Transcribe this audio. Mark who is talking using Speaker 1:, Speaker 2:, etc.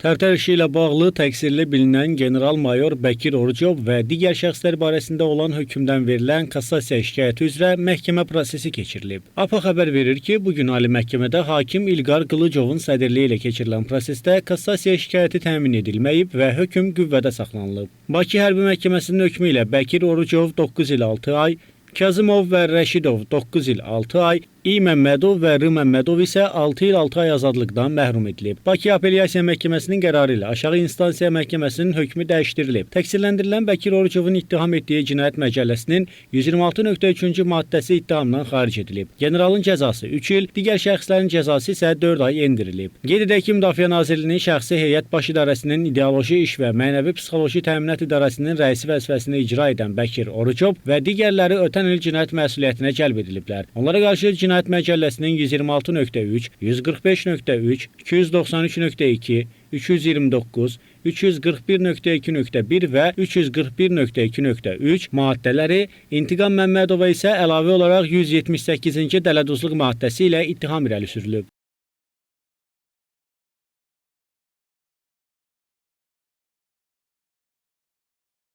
Speaker 1: Tərtər işi ilə bağlı təqsirli bilinən general-mayor Bəkir Orucov və digər şəxslər barəsində olan hökmdən verilən kassasiya şikayəti üzrə məhkəmə prosesi keçirilib. APA xəbər verir ki, bugün Ali Məhkəmədə hakim İlqar Qılıcovun sədrliyi ilə keçirilən prosesdə kassasiya şikayəti təmin edilməyib və hökm qüvvədə saxlanılıb. Bakı Hərbi Məhkəməsinin hökmü ilə Bəkir Orucov 9 il 6 ay, Kazımov və Rəşidov 9 il 6 ay, İ. Məmmədov və R. Məmmədov isə 6 il 6 ay azadlıqdan məhrum edilib. Bakı Apellyasiya Məhkəməsinin qərarı ilə Aşağı İnstansiya Məhkəməsinin hökmü dəyişdirilib. Təqsirləndirilən Bəkir Orucovun ittiham etdiyi Cinayət Məcəlləsinin 126.3-cü maddəsi ittihamdan xaric edilib. Generalın cəzası 3 il, digər şəxslərin cəzası isə 4 ay endirilib. Qeyd edək ki, Müdafiə Nazirliyinin Şəxsi Heyət Baş İdarəsinin İdeoloji İş və Mənəvi Psixoloji Təminat İdarəsinin rəisi vəzifəsini icra edən Bəkir Orucov və digərləri ötən il cinayət məsuliyyətinə cəlb ediliblər. Onlara qarşı Cinayət Məcəlləsinin 126.3, 145.3, 293.2, 329, 341.2.1 və 341.2.3 maddələri, İntiqam Məmmədova isə əlavə olaraq 178-ci dələduzluq maddəsi ilə ittiham irəli sürülüb.